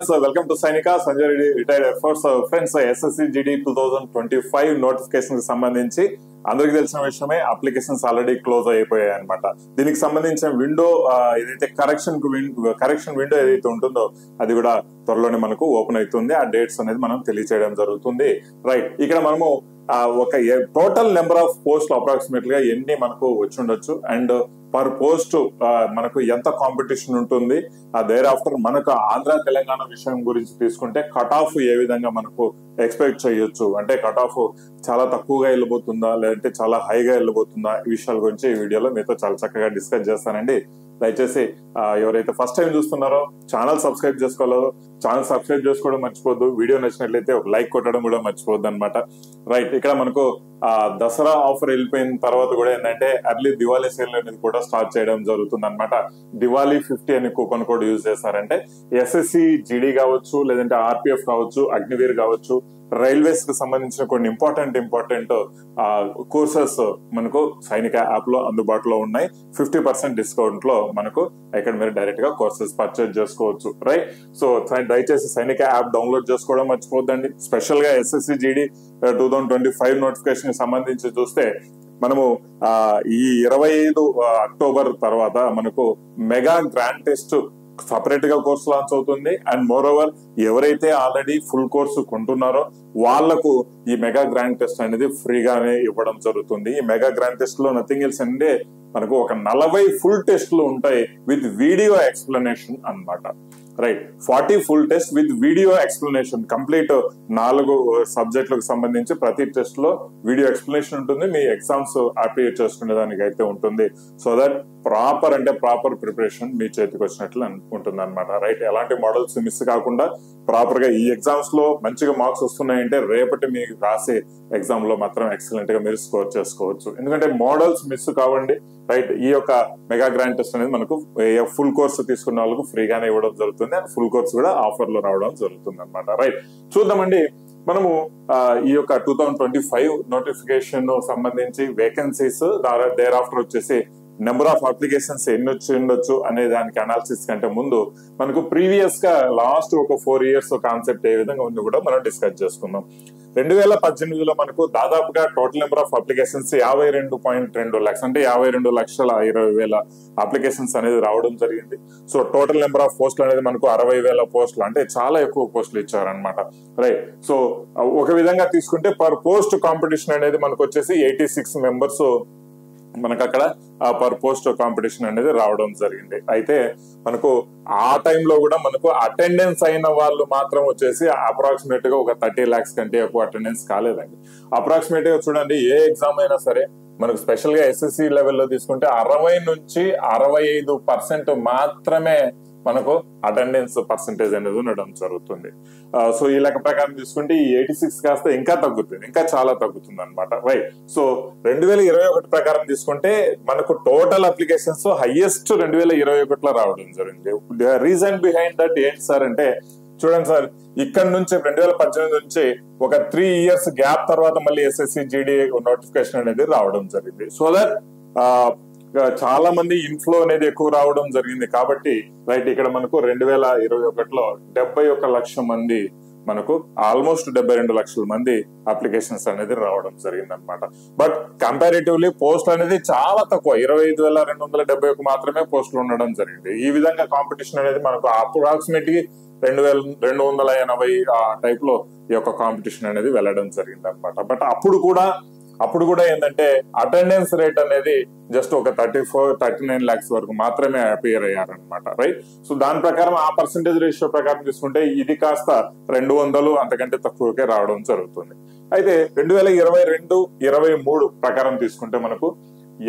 So welcome to Sainika, Sanjay Reddy, retired Air Force. So friends, SSC GD 2025 notification కి సంబంధించి అందరికి తెలిసిన విషయమే అప్లికేషన్స్ ఆల్రెడీ క్లోజ్ అయిపోయాయి అనమాట. దీనికి సంబంధించిన విండో ఏదైతే కరెక్షన్ విండో ఏదైతే ఉంటుందో అది కూడా త్వరలోనే మనకు ఓపెన్ అవుతుంది. ఆ డేట్స్ అనేది మనం తెలియచేయడం జరుగుతుంది. రైట్, ఇక్కడ మనము ఒక టోటల్ నెంబర్ ఆఫ్ పోస్టులు అప్రాక్సిమేట్ గా ఎన్ని మనకు వచ్చి ఉండొచ్చు అండ్ పర్ పోస్ట్ మనకు ఎంత కాంపిటీషన్ ఉంటుంది, దేర్ ఆఫ్టర్ మనకు ఆంధ్ర తెలంగాణ విషయం గురించి తీసుకుంటే కట్ ఆఫ్ ఏ విధంగా మనకు ఎక్స్పెక్ట్ చేయొచ్చు, అంటే కట్ ఆఫ్ చాలా తక్కువగా వెళ్ళిపోతుందా లేదంటే చాలా హైగా వెళ్ళిపోతుందా, ఈ విషయాల గురించి ఈ వీడియోలో మీతో చాలా చక్కగా డిస్కస్ చేస్తానండి. దయచేసి ఎవరైతే ఫస్ట్ టైం చూస్తున్నారో ఛానల్ సబ్స్క్రైబ్ చేసుకోవాలో ఛానల్ సబ్స్క్రైబ్ చేసుకోవడం మర్చిపోద్దు. వీడియో నచ్చినట్లయితే ఒక లైక్ కొట్టడం కూడా మర్చిపోద్దు అనమాట. రైట్, ఇక్కడ మనకు దసరా ఆఫర్ వెళ్ళిపోయిన తర్వాత కూడా ఏంటంటే అర్లీ దివాళీ సేల్ అనేది కూడా స్టార్ట్ చేయడం జరుగుతుంది అనమాట. దివాళీ 50 అని కూపన్ కోడ్ యూజ్ చేశారంటే ఎస్ఎస్సి జీడీ కావచ్చు, లేదంటే ఆర్పిఎఫ్ కావచ్చు, అగ్నివీర్ కావచ్చు, రైల్వేస్ కి సంబంధించిన కొన్ని ఇంపార్టెంట్ కోర్సెస్ మనకు సైనిక యాప్ లో అందుబాటులో ఉన్నాయి. 50% డిస్కౌంట్ లో మనకు ఇక్కడ మీరు డైరెక్ట్ గా కోర్సెస్ పర్చేజ్ చేసుకోవచ్చు. రైట్, సో దయచేసి సైనిక యాప్ డౌన్లోడ్ చేసుకోవడం మర్చిపోద్దండి. స్పెషల్ గా ఎస్ఎస్సి జీడీ 2025 నోటిఫికేషన్ కి సంబంధించి చూస్తే మనము ఈ 25 అక్టోబర్ తర్వాత మనకు మెగా గ్రాండ్ టెస్ట్ సపరేట్ గా కోర్సు లాంచ్ అవుతుంది. అండ్ మోర్ ఓవర్ ఎవరైతే ఆల్రెడీ ఫుల్ కోర్సు కొంటున్నారో వాళ్లకు ఈ మెగా గ్రాండ్ టెస్ట్ అనేది ఫ్రీగానే ఇవ్వడం జరుగుతుంది. ఈ మెగా గ్రాండ్ టెస్ట్ లో నథింగ్ ఎల్స్ అంటే మనకు ఒక 40 ఫుల్ టెస్ట్లు ఉంటాయి విత్ వీడియో ఎక్స్ప్లెనేషన్ అన్నమాట. Right, 40 full test with video explanation, complete 4 సబ్జెక్టులకు సంబంధించి ప్రతి టెస్ట్ లో వీడియో ఎక్స్ప్లెనేషన్ ఉంటుంది. మీ ఎగ్జామ్స్ అప్లికేట్ చేసుకునే దానికి అయితే ఉంటుంది. సో దట్ ప్రాపర్ ప్రిపరేషన్ మీ చేతికి వచ్చినట్లు ఉంటుంది అనమాట. రైట్, ఎలాంటి మోడల్స్ మిస్ కాకుండా ప్రాపర్ గా ఈ ఎగ్జామ్స్ లో మంచిగా మార్క్స్ వస్తున్నాయంటే రేపటి మీకు రాసే ఎగ్జామ్ లో మాత్రం ఎక్సలెంట్ గా మీరు స్కోర్ చేసుకోవచ్చు. ఎందుకంటే మోడల్స్ మిస్ కావండి. రైట్, ఈ యొక్క మెగా గ్రాండ్ టెస్ట్ అనేది మనకు ఫుల్ కోర్స్ తీసుకున్న వాళ్ళకు ఫ్రీగానే ఇవ్వడం జరుగుతుంది. అండ్ ఫుల్ కోర్స్ కూడా ఆఫర్ లో రావడం జరుగుతుంది అనమాట. రైట్, చూద్దామండి. మనము ఈ యొక్క 2025 నోటిఫికేషన్ సంబంధించి వేకెన్సీస్ దేర్ ఆఫ్టర్ వచ్చేసి నెంబర్ ఆఫ్ అప్లికేషన్స్ ఎన్ని వచ్చి ఉండొచ్చు అనే దానికి అనాలిసిస్ కంటే ముందు మనకు ప్రీవియస్ గా లాస్ట్ ఒక 4 years కాన్సెప్ట్ ఏ విధంగా ఉందో కూడా మనం డిస్కస్ చేసుకుందాం. 2018లో మనకు దాదాపుగా total number of applications 52.2 lakhs, అంటే 52,20,000 అప్లికేషన్స్ అనేది రావడం జరిగింది. సో టోటల్ నెంబర్ ఆఫ్ పోస్టులు అనేది మనకు 60,000 పోస్టులు, అంటే చాలా ఎక్కువ పోస్టులు ఇచ్చారనమాట. రైట్, సో ఒక విధంగా తీసుకుంటే పర్ పోస్ట్ కాంపిటీషన్ అనేది మనకు వచ్చేసి 86 members మనకు అక్కడ పర్ పోస్ట్ కాంపిటీషన్ అనేది రావడం జరిగింది. అయితే మనకు ఆ టైంలో కూడా మనకు అటెండెన్స్ అయిన వాళ్ళు మాత్రం వచ్చేసి అప్రాక్సిమేట్ గా ఒక 30 lakhs కంటే ఎక్కువ అటెండెన్స్ కాలేదండి. అప్రాక్సిమేట్ గా చూడండి, ఏ ఎగ్జామ్ అయినా సరే మనకు స్పెషల్ గా ఎస్ఎస్సి లెవెల్లో తీసుకుంటే 60 నుంచి 65% మాత్రమే మనకు అటెండెన్స్ పర్సెంటేజ్ అనేది ఉండడం జరుగుతుంది. సో ఈ లెక్క ప్రకారం తీసుకుంటే ఈ 86 కాస్త ఇంకా తగ్గుతుంది, ఇంకా చాలా తగ్గుతుంది అనమాట. రైట్, సో 2021 ప్రకారం తీసుకుంటే మనకు టోటల్ అప్లికేషన్స్ హైయెస్ట్ 2021లో రావడం జరిగింది. రీజన్ బిహైండ్ దట్ ఏంటి సార్ అంటే, చూడండి సార్, ఇక్కడ నుంచి 2018 నుంచి ఒక 3 years గ్యాప్ తర్వాత మళ్ళీ ఎస్ఎస్సి జీడీ నోటిఫికేషన్ అనేది రావడం జరిగింది. సో దట్ చాలా మంది ఇన్ఫ్లో అనేది ఎక్కువ రావడం జరిగింది కాబట్టి రైట్, ఇక్కడ మనకు 2021లో 71 లక్షల మంది, మనకు ఆల్మోస్ట్ 72 లక్షల మంది అప్లికేషన్స్ అనేది రావడం జరిగింది అనమాట. బట్ కంపారిటివ్లీ పోస్ట్ అనేది చాలా తక్కువ, 25,271 మాత్రమే పోస్టులు ఉండడం జరిగింది. ఈ విధంగా కాంపిటీషన్ అనేది మనకు అప్రాక్సిమేట్ గా 2,280 ఆ టైప్ లో ఈ యొక్క కాంపిటీషన్ అనేది వెళ్ళడం జరిగింది అనమాట. బట్ అప్పుడు కూడా ఏంటంటే అటెండెన్స్ రేట్ అనేది జస్ట్ ఒక 39 lakhs వరకు మాత్రమే అపియర్ అయ్యారనమాట. రైట్, సో దాని ప్రకారం ఆ పర్సెంటేజ్ రేషియో ప్రకారం తీసుకుంటే ఇది కాస్త 200 అంతకంటే తక్కువకే రావడం జరుగుతుంది. అయితే 2022-23 ప్రకారం తీసుకుంటే మనకు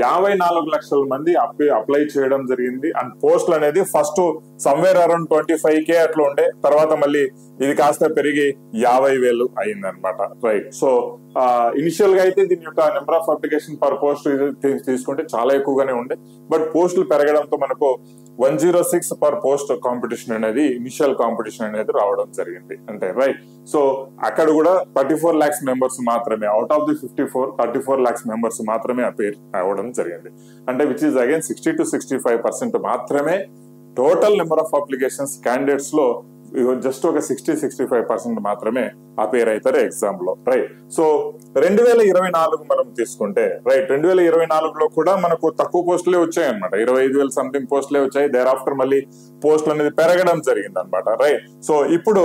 54 లక్షల మంది అప్లై చేయడం జరిగింది. అండ్ పోస్టులు అనేది ఫస్ట్ సమ్వేర్ అరౌండ్ 25K అట్లా ఉండే, తర్వాత మళ్ళీ ఇది కాస్త పెరిగి 50,000 అయింది అనమాట. రైట్, సో ఇనిషియల్ గా అయితే దీని యొక్క number of application per post తీసుకుంటే చాలా ఎక్కువగానే ఉండే. బట్ పోస్టులు పెరగడంతో మనకు 106 పర్ పోస్ట్ కాంపిటీషన్ అనేది ఇనిషియల్ కాంపిటీషన్ అనేది రావడం జరిగింది. అంటే రైట్, సో అక్కడ కూడా 34 lakhs members మాత్రమే, out of the 34 lakhs members మాత్రమే అపేర్ అవ్వడం జరిగింది. అంటే విచ్ ఈస్ అగైన్ 60 to 65% మాత్రమే total number of applications candidates లో జస్ట్ ఒక 60-65% మాత్రమే అపేర్ అవుతారు ఎగ్జామ్ లో, రైట్. సో 2024 మనం తీసుకుంటే, రైట్, 2024లో కూడా మనకు తక్కువ పోస్టులే వచ్చాయి అనమాట. 25,000 సంథింగ్ పోస్టులే వచ్చాయి. దేర్ ఆఫ్టర్ మళ్ళీ పోస్టులు అనేది పెరగడం జరిగింది అనమాట, రైట్. సో ఇప్పుడు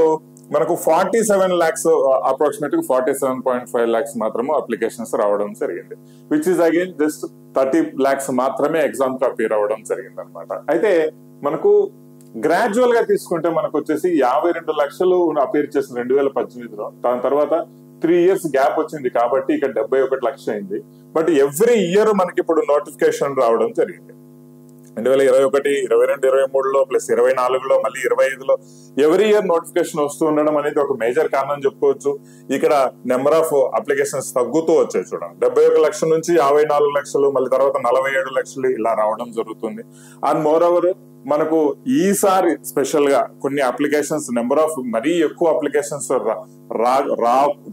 మనకు 47 lakhs, అప్రాక్సిమేట్ 47.5 lakhs మాత్రమే అప్లికేషన్స్ రావడం జరిగింది, which is again just 30 lakhs మాత్రమే ఎగ్జామ్ కి అపేర్ అవ్వడం జరిగింది అనమాట. అయితే మనకు గ్రాడ్యువల్ గా తీసుకుంటే మనకు వచ్చేసి 52 లక్షలు అపేర్ చేసింది 2018లో. దాని తర్వాత 3 years గ్యాప్ వచ్చింది కాబట్టి ఇక్కడ 71 లక్షలు అయింది. బట్ ఎవ్రీ ఇయర్ మనకి ఇప్పుడు నోటిఫికేషన్ రావడం జరిగింది. 2021, 22, 23లో ప్లస్ 24లో మళ్ళీ 25లో ఎవ్రీ ఇయర్ నోటిఫికేషన్ వస్తూ ఉండడం అనేది ఒక మేజర్ కారణం చెప్పుకోవచ్చు. ఇక్కడ నెంబర్ ఆఫ్ అప్లికేషన్స్ తగ్గుతూ వచ్చాయి చూడండి. 71 లక్షల నుంచి 54 లక్షలు, మళ్ళీ తర్వాత 47 లక్షలు ఇలా రావడం జరుగుతుంది. అండ్ మోర్ ఓవర్ మనకు ఈసారి స్పెషల్ గా కొన్ని అప్లికేషన్స్ నెంబర్ ఆఫ్ మరీ ఎక్కువ అప్లికేషన్స్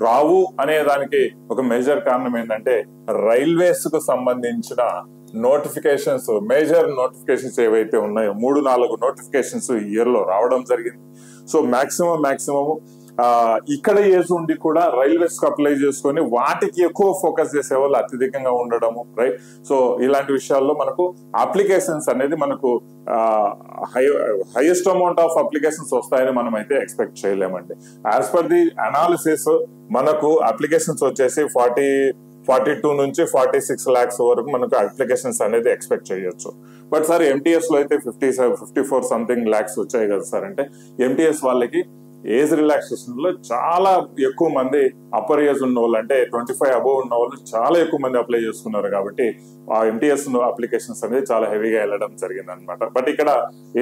రావు అనే దానికి ఒక మేజర్ కారణం ఏంటంటే రైల్వేస్ కు సంబంధించిన నోటిఫికేషన్స్, మేజర్ నోటిఫికేషన్స్ ఏవైతే ఉన్నాయో 3-4 నోటిఫికేషన్స్ ఇయర్ లో రావడం జరిగింది. సో మాక్సిమం ఇక్కడ ఏజ్ ఉండి కూడా రైల్వేస్ కు అప్లై చేసుకొని వాటికి ఎక్కువ ఫోకస్ చేసే వాళ్ళు అత్యధికంగా ఉండడము, రైట్. సో ఇలాంటి విషయాల్లో మనకు అప్లికేషన్స్ అనేది మనకు హైయెస్ట్ అమౌంట్ ఆఫ్ అప్లికేషన్స్ వస్తాయని మనం అయితే ఎక్స్పెక్ట్ చేయలేమండి. యాజ్ పర్ ది అనాలిసిస్ మనకు అప్లికేషన్స్ వచ్చేసి 42 నుంచి 46 lakhs వరకు మనకు అప్లికేషన్స్ అనేది ఎక్స్పెక్ట్ చేయొచ్చు. బట్ సార్ ఎంటీఎస్ లో అయితే 54 సంథింగ్ lakhs వచ్చాయి కదా సార్ అంటే, ఎంటీఎస్ వాళ్ళకి ఏజ్ రిలాక్సేషన్ లో చాలా ఎక్కువ మంది అప్పర్ ఏజ్ ఉన్న వాళ్ళు, అంటే 25 అబోవ్ ఉన్న వాళ్ళు చాలా ఎక్కువ మంది అప్లై చేసుకున్నారు కాబట్టి ఆ ఎంటీఎస్ అప్లికేషన్స్ అనేది చాలా హెవీగా వెళ్ళడం జరిగింది అనమాట. బట్ ఇక్కడ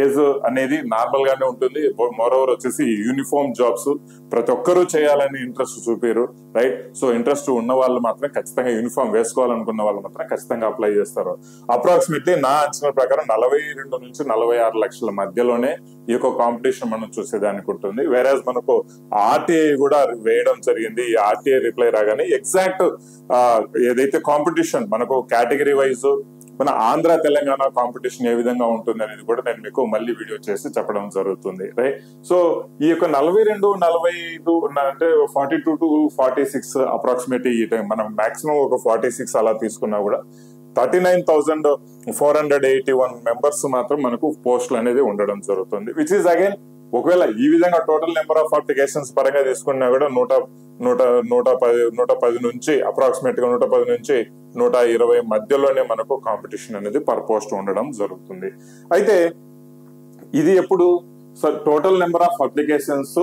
ఏజ్ అనేది నార్మల్ గానే ఉంటుంది. మోరోవర్ వచ్చేసి యూనిఫామ్ జాబ్స్ ప్రతి ఒక్కరూ చేయాలని ఇంట్రెస్ట్ చూపారు, రైట్. సో ఇంట్రెస్ట్ ఉన్న వాళ్ళు మాత్రం ఖచ్చితంగా యూనిఫామ్ వేసుకోవాలనుకున్న వాళ్ళు మాత్రం ఖచ్చితంగా అప్లై చేస్తారు. అప్రాక్సిమేట్లీ నా అంచనా ప్రకారం 42 నుంచి 46 లక్షల మధ్యలోనే ఈ యొక్క కాంపిటీషన్ మనం చూసేదానికి ఉంటుంది. వేరేజ్ మనకు ఆర్టీఐ కూడా వేయడం జరిగింది. ఈ ఆర్టీఐ రిప్లై రాగానే ఎగ్జాక్ట్ ఏదైతే కాంపిటీషన్ మనకు కేటగిరీ వైజ్ మన ఆంధ్ర తెలంగాణ కాంపిటీషన్ ఏ విధంగా ఉంటుంది అనేది కూడా నేను మీకు మళ్ళీ వీడియో చేసి చెప్పడం జరుగుతుంది, రైట్. సో ఈ యొక్క 42, 45 అంటే 42 to 46 అప్రాక్సిమేట్ ఈ టైం మనం మాక్సిమం ఒక 46 అలా తీసుకున్నా కూడా 39,481 మెంబర్స్ మాత్రం మనకు పోస్టులు అనేది ఉండడం జరుగుతుంది, విచ్ ఈస్ అగైన్ ఒకవేళ ఈ విధంగా టోటల్ నెంబర్ ఆఫ్ అప్లికేషన్స్ పరంగా తీసుకున్నా కూడా 110 నుంచి అప్రాక్సిమేట్ గా 110 నుంచి 120 మధ్యలోనే మనకు కాంపిటీషన్ అనేది పర్ పోస్ట్ ఉండడం జరుగుతుంది. అయితే ఇది ఎప్పుడు total number of applications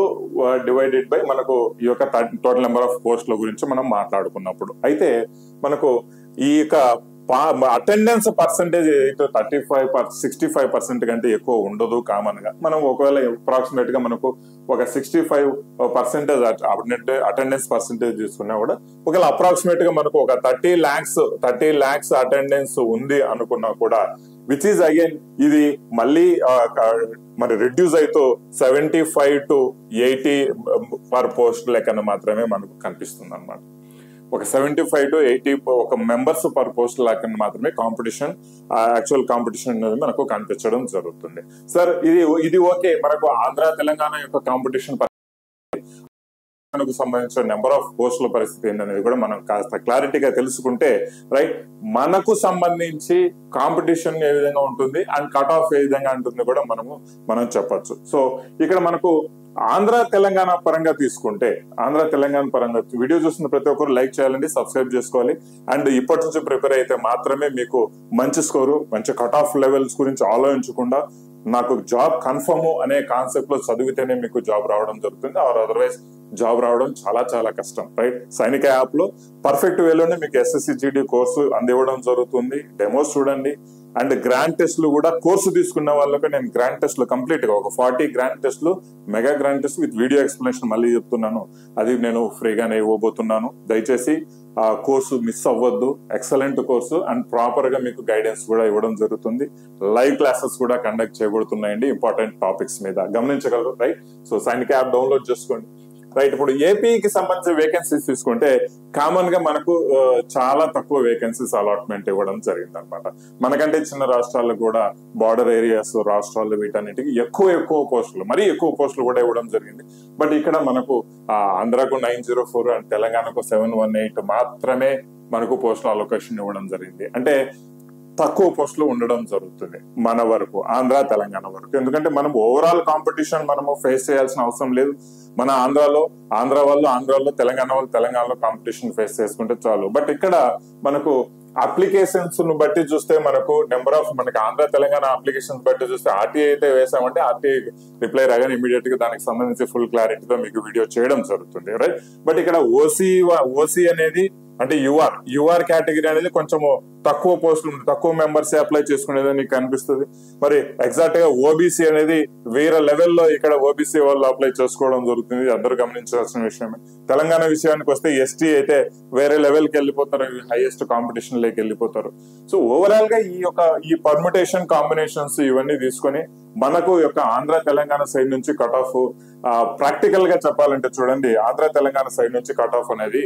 divided by మనకు ఈ యొక్క టోటల్ నెంబర్ ఆఫ్ పోస్టుల గురించి మనం మాట్లాడుకున్నప్పుడు, అయితే మనకు ఈ యొక్క అటెండెన్స్ పర్సెంటేజ్ 65% కంటే ఎక్కువ ఉండదు కామన్ గా. మనం ఒకవేళ అప్రాక్సిమేట్ గా మనకు ఒక 65% అటెండెన్స్ పర్సెంటేజ్ తీసుకున్నా కూడా ఒకవేళ అప్రాక్సిమేట్ గా మనకు ఒక 30 lakhs అటెండెన్స్ ఉంది అనుకున్నా కూడా, విచ్ ఈజ్ అగైన్ ఇది మళ్ళీ మరి రెడ్యూస్ అవుతూ 75 to 80 పర్ పోస్ట్ లెక్కన మాత్రమే మనకు కనిపిస్తుంది అనమాట. ఒక 75 to 80 ఒక మెంబర్స్ పర్ పోస్ట్ లాగా మాత్రమే కాంపిటీషన్, యాక్చువల్ కాంపిటీషన్ అనేది మనకు కనిపించడం జరుగుతుంది. సార్ ఇది ఓకే, మనకు ఆంధ్ర తెలంగాణ యొక్క కాంపిటీషన్ మనకు సంబంధించిన నెంబర్ ఆఫ్ పోస్టుల పరిస్థితి ఏంటనేది కూడా మనం కాస్త క్లారిటీగా తెలుసుకుంటే, రైట్, మనకు సంబంధించి కాంపిటీషన్ ఏ విధంగా ఉంటుంది అండ్ కట్ ఆఫ్ ఏ విధంగా ఉంటుంది కూడా మనం చెప్పొచ్చు. సో ఇక్కడ మనకు ఆంధ్ర తెలంగాణ పరంగా తీసుకుంటే, ఆంధ్ర తెలంగాణ పరంగా వీడియో చూస్తున్న ప్రతి ఒక్కరు లైక్ చేయాలండి, సబ్స్క్రైబ్ చేసుకోవాలి. అండ్ ఇప్పటి నుంచి ప్రిపేర్ అయితే మాత్రమే మీకు మంచి స్కోరు, మంచి కట్ ఆఫ్ లెవెల్స్ గురించి ఆలోచించకుండా నాకు జాబ్ కన్ఫర్మ్ అనే కాన్సెప్ట్ లో చదివితేనే మీకు జాబ్ రావడం జరుగుతుంది. ఆర్ అదర్వైజ్ జాబ్ రావడం చాలా చాలా కష్టం, రైట్. సైనిక యాప్ లో పర్ఫెక్ట్ వేలోనే మీకు ఎస్ఎస్సి జీడీ కోర్సు అందివ్వడం జరుగుతుంది. డెమోస్ చూడండి. అండ్ గ్రాండ్ టెస్ట్లు కూడా కోర్సు తీసుకున్న వాళ్ళకి నేను గ్రాండ్ టెస్ట్లు కంప్లీట్ గా ఒక 40 గ్రాండ్ టెస్ట్లు, mega grand test with video explanation మళ్ళీ చెప్తున్నాను, అది నేను ఫ్రీగానే ఇవ్వబోతున్నాను. దయచేసి ఆ కోర్సు మిస్ అవ్వద్దు. ఎక్సలెంట్ కోర్సు అండ్ ప్రాపర్ గా మీకు గైడెన్స్ కూడా ఇవ్వడం జరుగుతుంది. లైవ్ క్లాసెస్ కూడా కండక్ట్ చేయబడుతున్నాయండి ఇంపార్టెంట్ టాపిక్స్ మీద, గమనించగలరు, రైట్. సో సైనిక యాప్ డౌన్లోడ్ చేసుకోండి. రైట్. ఇప్పుడు ఏపీకి సంబంధించిన వేకెన్సీస్ తీసుకుంటే కామన్ గా మనకు చాలా తక్కువ వేకెన్సీస్ అలాట్మెంట్ ఇవ్వడం జరిగింది అనమాట. మనకంటే చిన్న రాష్ట్రాలకు కూడా బార్డర్ ఏరియాస్ రాష్ట్రాలు వీటన్నిటికి ఎక్కువ పోస్టులు, మరీ ఎక్కువ పోస్టులు కూడా ఇవ్వడం జరిగింది. బట్ ఇక్కడ మనకు ఆంధ్రాకు 904 అండ్ తెలంగాణకు 718 మాత్రమే మనకు పోస్టుల అలొకేషన్ ఇవ్వడం జరిగింది. అంటే తక్కువ పోస్టులు ఉండడం జరుగుతుంది మన వరకు, ఆంధ్ర తెలంగాణ వరకు. ఎందుకంటే మనం ఓవరాల్ కాంపిటీషన్ మనము ఫేస్ చేయాల్సిన అవసరం లేదు. మన ఆంధ్ర వాళ్ళు తెలంగాణ వాళ్ళు తెలంగాణలో కాంపిటీషన్ ఫేస్ చేసుకుంటే చాలు. బట్ ఇక్కడ మనకు అప్లికేషన్స్ ను బట్టి చూస్తే మనకు నెంబర్ ఆఫ్ మనకి ఆంధ్ర తెలంగాణ అప్లికేషన్స్ బట్టి చూస్తే ఆర్టీఐ అయితే వేసామంటే ఆర్టీఐ రిప్లై రాగానే ఇమీడియట్ గా దానికి సంబంధించి ఫుల్ క్లారిటీతో మీకు వీడియో చేయడం జరుగుతుంది, రైట్. బట్ ఇక్కడ ఓసీ అనేది అంటే యూఆర్ కేటగిరీ అనేది కొంచెము తక్కువ పోస్టులు, తక్కువ మెంబర్స్ అప్లై చేసుకునేది నీకు కనిపిస్తుంది. మరి ఎగ్జాక్ట్ గా ఓబీసీ అనేది వేరే లెవెల్లో ఇక్కడ ఓబీసీ వాళ్ళు అప్లై చేసుకోవడం జరుగుతుంది, అందరూ గమనించాల్సిన విషయమే. తెలంగాణ విషయానికి వస్తే ఎస్టీ అయితే వేరే లెవెల్కి వెళ్ళిపోతారు, హైయెస్ట్ కాంపిటీషన్ లోకి వెళ్ళిపోతారు. సో ఓవరాల్ గా ఈ పర్ముటేషన్ కాంబినేషన్స్ ఇవన్నీ తీసుకొని మనకు ఆంధ్ర తెలంగాణ సైడ్ నుంచి కట్ ఆఫ్ ప్రాక్టికల్ గా చెప్పాలంటే చూడండి, ఆంధ్ర తెలంగాణ సైడ్ నుంచి కట్ ఆఫ్ అనేది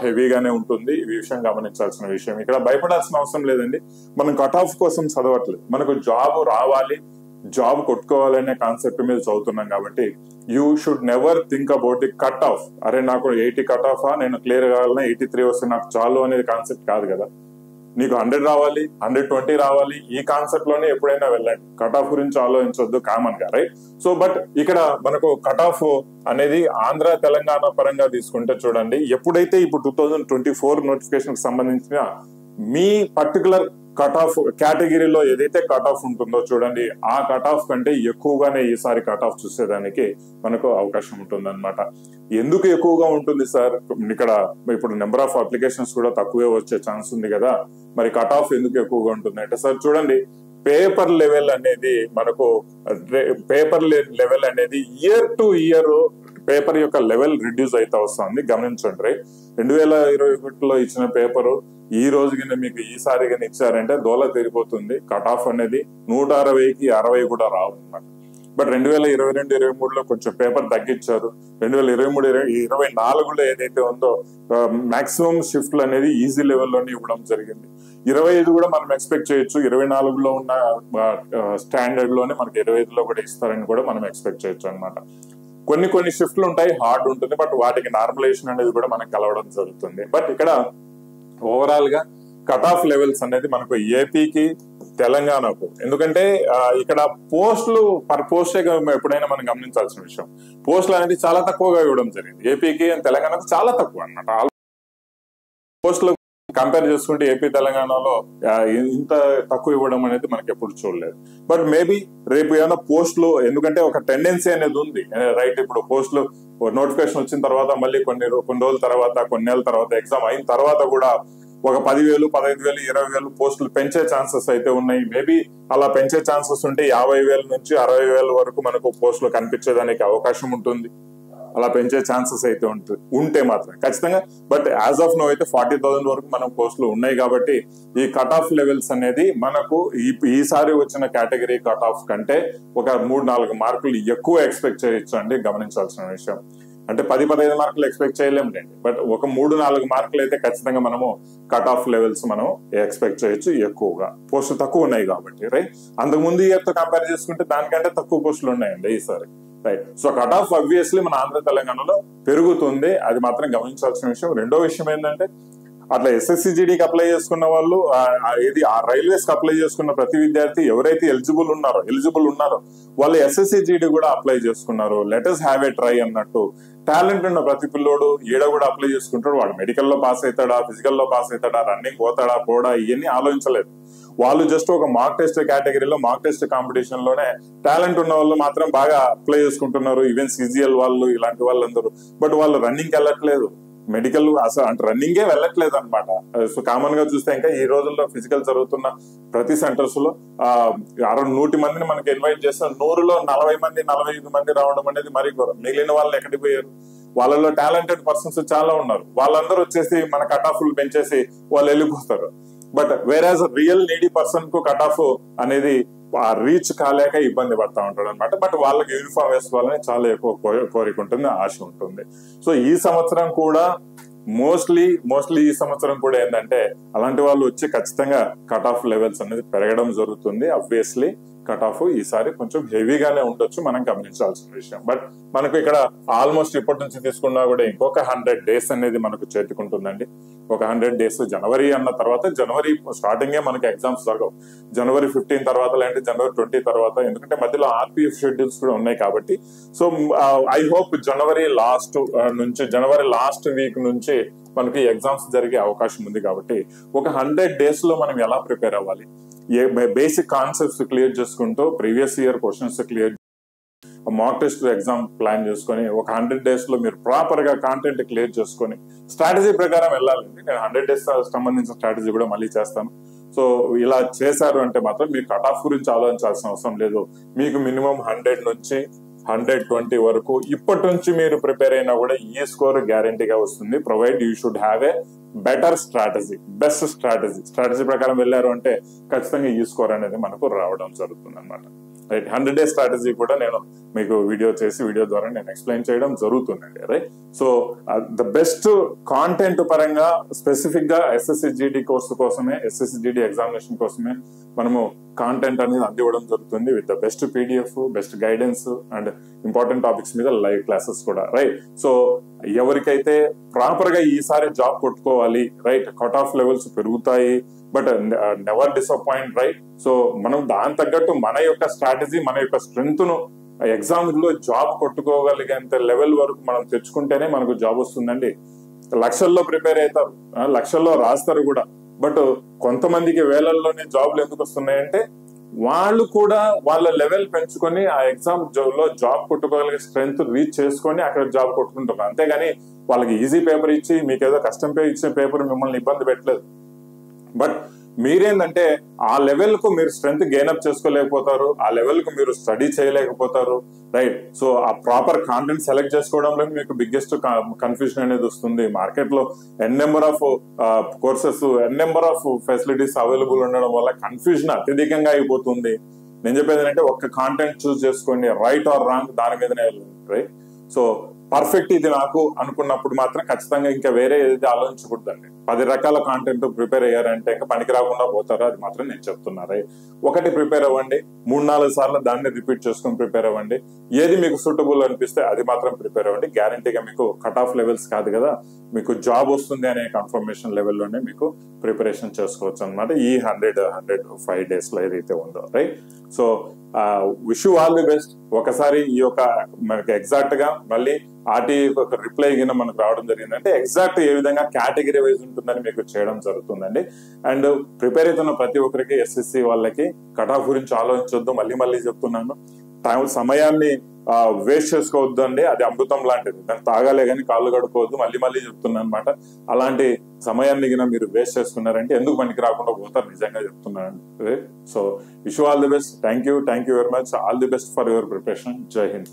హెవీగానే ఉంటుంది. ఈ విషయం గమనించాల్సిన విషయం. ఇక్కడ భయపడాల్సిన అవసరం లేదండి. మనం కట్ ఆఫ్ కోసం చదవట్లేదు, మనకు జాబ్ రావాలి, జాబ్ కొట్టుకోవాలనే కాన్సెప్ట్ మీద చదువుతున్నాం కాబట్టి you should never think about the cut off. అరే నాకు 80 కట్ ఆఫ్ నేను క్లియర్ కావాలన్నా 83 వస్తే నాకు చాలు అనేది కాన్సెప్ట్ కాదు కదా. నీకు 100 రావాలి, 120 రావాలి, ఈ కాన్సెప్ట్ లోనే ఎప్పుడైనా వెళ్ళండి. కట్ ఆఫ్ గురించి ఆలోచించొద్దు కామన్ గా, రైట్. సో బట్ ఇక్కడ మనకు కట్ ఆఫ్ అనేది ఆంధ్ర తెలంగాణ పరంగా తీసుకుంటే చూడండి, ఎప్పుడైతే ఇప్పుడు 2024 నోటిఫికేషన్ కి సంబంధించిన మీ పర్టికులర్ కట్ ఆఫ్ కేటగిరీలో ఏదైతే కట్ ఆఫ్ ఉంటుందో చూడండి, ఆ కట్ ఆఫ్ కంటే ఎక్కువగానే ఈసారి కట్ ఆఫ్ చూసేదానికి మనకు అవకాశం ఉంటుంది అనమాట. ఎందుకు ఎక్కువగా ఉంటుంది సార్? ఇక్కడ ఇప్పుడు నెంబర్ ఆఫ్ అప్లికేషన్స్ కూడా తక్కువే వచ్చే ఛాన్స్ ఉంది కదా, మరి కట్ ఆఫ్ ఎందుకు ఎక్కువగా ఉంటుంది అంటే సార్ చూడండి, పేపర్ లెవెల్ అనేది మనకు ఇయర్ టు ఇయర్ పేపర్ యొక్క లెవెల్ రిడ్యూస్ అయితే వస్తుంది, గమనించండి. 2021లో ఇచ్చిన పేపరు ఈ రోజు కింద మీకు ఈసారి కింద ఇచ్చారంటే దోల తిరిగిపోతుంది. కట్ ఆఫ్ అనేది 160కి 60 కూడా రావు అనమాట. బట్ 2022-23లో కొంచెం పేపర్ తగ్గించారు. 2023-24లో ఏదైతే ఉందో మాక్సిమం షిఫ్ట్లు అనేది ఈజీ లెవెల్లోనే ఇవ్వడం జరిగింది. 25 కూడా మనం ఎక్స్పెక్ట్ చేయొచ్చు. 24లో ఉన్న స్టాండర్డ్ లోనే మనకి 25లో కూడా ఇస్తారని కూడా మనం ఎక్స్పెక్ట్ చేయొచ్చు అనమాట. కొన్ని షిఫ్ట్లు ఉంటాయి, హార్డ్ ఉంటుంది, బట్ వాటికి నార్మలైజేషన్ అనేది కూడా మనకు కలవడం జరుగుతుంది. బట్ ఇక్కడ ఓవరాల్ గా కట్ ఆఫ్ లెవెల్స్ అనేది మనకు ఏపీకి తెలంగాణకు, ఎందుకంటే ఇక్కడ పోస్టులు పర్ పోస్టే ఎప్పుడైనా మనం గమనించాల్సిన విషయం, పోస్టులు అనేది చాలా తక్కువగా ఇవ్వడం జరిగింది. ఏపీకి తెలంగాణకు చాలా తక్కువ అన్నమాట. పోస్టులు కంపేర్ చేసుకుంటే ఏపీ తెలంగాణలో ఇంత తక్కువ ఇవ్వడం అనేది మనకి ఎప్పుడు చూడలేదు. బట్ మేబీ రేపు ఏమైనా పోస్టులు, ఎందుకంటే ఒక టెండెన్సీ అనేది ఉంది, రైట్. ఇప్పుడు పోస్టులు నోటిఫికేషన్ వచ్చిన తర్వాత మళ్ళీ కొన్ని రోజుల తర్వాత, కొన్ని నెలల తర్వాత, ఎగ్జామ్ అయిన తర్వాత కూడా ఒక 10,000, 15,000, 20,000 పోస్టులు పెంచే ఛాన్సెస్ అయితే ఉన్నాయి. మేబీ అలా పెంచే ఛాన్సెస్ ఉంటే 50,000 నుంచి 60,000 వరకు మనకు పోస్టులు కనిపించేదానికి అవకాశం ఉంటుంది. అలా పెంచే ఛాన్సెస్ అయితే ఉంటే మాత్రం ఖచ్చితంగా. బట్ యాజ్ ఆఫ్ నో అయితే 40,000 వరకు మనం పోస్టులు ఉన్నాయి కాబట్టి ఈ కట్ ఆఫ్ లెవెల్స్ అనేది మనకు ఈసారి వచ్చిన కేటగిరీ కట్ ఆఫ్ కంటే ఒక 3-4 మార్కులు ఎక్కువ ఎక్స్పెక్ట్ చేయొచ్చు అండి, గమనించాల్సిన విషయం. అంటే 10-15 మార్కులు ఎక్స్పెక్ట్ చేయలేములేండి, బట్ ఒక 3-4 మార్కులు అయితే ఖచ్చితంగా మనము కట్ ఆఫ్ లెవెల్స్ మనం ఎక్స్పెక్ట్ చేయొచ్చు. ఎక్కువగా పోస్టులు తక్కువ ఉన్నాయి కాబట్టి, రైట్. అంతకు ముందు ఇయర్ తో కంపేర్ చేసుకుంటే దానికంటే తక్కువ పోస్టులు ఉన్నాయండి ఈసారి, right. So cut off obviously మన ఆంధ్ర తెలంగాణలో పెరుగుతుంది, అది మాత్రం గమనించాల్సిన విషయం. రెండో విషయం ఏంటంటే అట్లా ఎస్ఎస్సిజిడికి అప్లై చేసుకున్న వాళ్ళు, ఆ రైల్వేస్ కి అప్లై చేసుకున్న ప్రతి విద్యార్థి ఎవరైతే ఎలిజిబుల్ ఉన్నారో వాళ్ళు ఎస్ఎస్సిజిడి కూడా అప్లై చేసుకున్నారు. లెటర్స్ హ్యావ్ ఏ ట్రై అన్నట్టు టాలెంట్ ఉన్న ప్రతి పిల్లోడు ఈడ కూడా అప్లై చేసుకుంటాడు. వాడు మెడికల్ లో పాస్ అవుతాడా, ఫిజికల్ లో పాస్ అవుతాడా, రన్నింగ్ పోడా ఇవన్నీ ఆలోచించలేదు. వాళ్ళు జస్ట్ ఒక మాక్ టెస్ట్ కేటగిరీలో, మాక్ టెస్ట్ కాంపిటీషన్ లోనే టాలెంట్ ఉన్న వాళ్ళు మాత్రం బాగా అప్లై చేసుకుంటున్నారు. ఈవెన్ సిజిఎల్ వాళ్ళు, ఇలాంటి వాళ్ళందరూ. బట్ వాళ్ళు రన్నింగ్ వెళ్ళట్లేదు, మెడికల్ అసలు అంటే రన్నింగే వెళ్ళట్లేదు అనమాట. సో కామన్ గా చూస్తే ఇంకా ఈ రోజుల్లో ఫిజికల్ జరుగుతున్న ప్రతి సెంటర్స్ లో 100 మందిని మనకి ఇన్వైట్ చేస్తాం, 100లో 40 మంది 45 మంది రావడం అనేది మరీ ఘోరం. మిగిలిన వాళ్ళు ఎక్కడికి పోయారు? వాళ్ళలో టాలెంటెడ్ పర్సన్స్ చాలా ఉన్నారు, వాళ్ళందరూ వచ్చేసి మన కట్ ఆఫ్లు పెంచేసి వాళ్ళు వెళ్ళిపోతారు. But whereas real needy person కు కట్ ఆఫ్ అనేది ఆ రీచ్ కాలేక ఇబ్బంది పడతా ఉంటాడు అనమాట. బట్ వాళ్ళకి యూనిఫామ్ వేసుకోవాలని చాలా ఎక్కువ కోరిక ఉంటుంది, ఆశ ఉంటుంది. సో ఈ సంవత్సరం కూడా మోస్ట్లీ ఈ సంవత్సరం కూడా ఏంటంటే అలాంటి వాళ్ళు వచ్చి ఖచ్చితంగా కట్ ఆఫ్ లెవెల్స్ అనేది పెరగడం జరుగుతుంది. అబ్వియస్లీ కట్ ఆఫ్ ఈసారి కొంచెం హెవీగానే ఉండొచ్చు, మనం గమనించాల్సిన విషయం. బట్ మనకు ఇక్కడ ఆల్మోస్ట్ ఇప్పటి నుంచి తీసుకున్నా కూడా ఇంకొక 100 days అనేది మనకు చేతికుంటుందండి. ఒక 100 days జనవరి అన్న తర్వాత, జనవరి స్టార్టింగే మనకి ఎగ్జామ్స్ జరగవు. జనవరి 15 తర్వాత లేదంటే జనవరి 20 తర్వాత, ఎందుకంటే మధ్యలో ఆర్పిఎఫ్ షెడ్యూల్స్ కూడా ఉన్నాయి కాబట్టి. So I hope January last week నుంచి మనకి ఎగ్జామ్స్ జరిగే అవకాశం ఉంది. కాబట్టి ఒక 100 days లో మనం ఎలా ప్రిపేర్ అవ్వాలి, బేసిక్ కాన్సెప్ట్స్ క్లియర్ చేసుకుంటూ previous year questions clear, mock test exam plan చేసుకొని ఒక 100 days లో మీరు ప్రాపర్ గా కాంటెంట్ క్లియర్ చేసుకొని స్ట్రాటజీ ప్రకారం వెళ్ళాలండి. నేను 100 days సంబంధించిన స్ట్రాటజీ కూడా మళ్ళీ చేస్తాను. సో ఇలా చేశారు అంటే మాత్రం మీకు కట్ ఆఫ్ గురించి ఆలోచించాల్సిన అవసరం లేదు. మీకు మినిమం 100 నుంచి 120 వరకు ఇప్పటి నుంచి మీరు ప్రిపేర్ అయినా కూడా ఈ స్కోర్ గ్యారంటీగా వస్తుంది. Provide you should have a better strategy, best strategy ప్రకారం వెళ్ళారు అంటే ఖచ్చితంగా ఈ స్కోర్ అనేది మనకు రావడం జరుగుతుంది అనమాట. రైట్, 100 days స్ట్రాటజీ కూడా నేను మీకు వీడియో ద్వారా నేను ఎక్స్ప్లెయిన్ చేయడం జరుగుతుందండి. Right, so the best content పరంగా స్పెసిఫిక్ గా SSC/GD కోర్సు కోసమే, SSC/GD ఎగ్జామినేషన్ కోసమే మనము కాంటెంట్ అనేది అందివ్వడం జరుగుతుంది with the best PDF, best guidance and important topics మీద లైవ్ క్లాసెస్ కూడా. రైట్, సో ఎవరికైతే ప్రాపర్ గా ఈసారి జాబ్ కొట్టుకోవాలి, రైట్, కట్ ఆఫ్ లెవెల్స్ పెరుగుతాయి, but never disappoint. Right, so మనం దాని తగ్గట్టు మన యొక్క స్ట్రాటజీ, మన యొక్క స్ట్రెంగ్త్ ను ఎగ్జామ్ లో జాబ్ కొట్టుకోగలిగేంత లెవెల్ వరకు మనం తెచ్చుకుంటేనే మనకు జాబ్ వస్తుందండి. లక్షల్లో ప్రిపేర్ అవుతారు, లక్షల్లో రాస్తారు కూడా, బట్ కొంతమందికి వేలల్లోనే జాబ్లు ఎందుకు వస్తున్నాయంటే వాళ్ళు కూడా వాళ్ళ లెవెల్ పెంచుకొని ఆ ఎగ్జామ్ లో జాబ్ కొట్టుకోగలిగే స్ట్రెంగ్త్ రీచ్ చేసుకొని అక్కడ జాబ్ కొట్టుకుంటున్నారు. అంతేగాని వాళ్ళకి ఈజీ పేపర్ ఇచ్చి మీకు ఏదో కష్టం ఇచ్చే పేపర్ మిమ్మల్ని ఇబ్బంది పెట్టలేదు. బట్ మీరేందంటే ఆ లెవెల్ కు మీరు స్ట్రెంగ్త్ గెయిన్అప్ చేసుకోలేకపోతారు, ఆ లెవెల్ కు మీరు స్టడీ చేయలేకపోతారు. రైట్, సో ఆ ప్రాపర్ కాంటెంట్ సెలెక్ట్ చేసుకోవడంలో మీకు బిగ్గెస్ట్ కన్ఫ్యూజన్ అనేది వస్తుంది. మార్కెట్ లో n number of courses, n number of facilities available ఉండడం వల్ల కన్ఫ్యూజన్ అత్యధికంగా అయిపోతుంది. నేను చెప్పేది ఏంటంటే ఒక్క కాంటెంట్ చూస్ చేసుకోండి, రైట్ ఆర్ రాంగ్ దాని మీదనే వెళ్ళండి. రైట్, సో పర్ఫెక్ట్ ఇది నాకు అనుకున్నప్పుడు మాత్రం ఖచ్చితంగా ఇంకా వేరే ఏదైతే ఆలోచించకూడదండి. 10 రకాల కాంటెంట్ ప్రిపేర్ అయ్యారంటే ఇంకా పనికి రాకుండా పోతారో అది మాత్రం నేను చెప్తున్నా. ఒకటి ప్రిపేర్ అవ్వండి, 3-4 సార్లు దాన్ని రిపీట్ చేసుకుని ప్రిపేర్ అవ్వండి. ఏది మీకు సూటబుల్ అనిపిస్తే అది మాత్రం ప్రిపేర్ అవ్వండి. గ్యారంటీగా మీకు కట్ ఆఫ్ లెవెల్స్ కాదు కదా, మీకు జాబ్ వస్తుంది అనే కన్ఫర్మేషన్ లెవెల్లోనే మీకు ప్రిపరేషన్ చేసుకోవచ్చు అనమాట ఈ 105 days లో ఏదైతే ఉందో. Right, so wish you all the best. ఒకసారి ఈ యొక్క మనకి ఎగ్జాక్ట్ గా మళ్ళీ ఆర్టీఐ ఒక రిప్లై కింద మనకు రావడం జరిగిందంటే ఎగ్జాక్ట్ ఏ విధంగా కేటగిరీ వైజ్ ఉంటుందని మీకు చేయడం జరుగుతుందండి. అండ్ ప్రిపేర్ అవుతున్న ప్రతి ఒక్కరికి, SSC వాళ్ళకి కట్ ఆఫ్ గురించి ఆలోచించొద్దు. మళ్ళీ చెప్తున్నాను, సమయాన్ని వేస్ట్ చేసుకోవద్దు అండి. అది అమృతం లాంటిది, దాన్ని తాగాలే కానీ కాళ్ళు గడుకోవద్దు. మళ్ళీ చెప్తున్నాను అనమాట. అలాంటి సమయాన్ని గిన మీరు వేస్ట్ చేసుకున్నారంటే ఎందుకు పనికి రాకుండా పోతారు, నిజంగా చెప్తున్నాను. So wish you all the best. Thank you very much. All the best for your preparation. జై హింద్.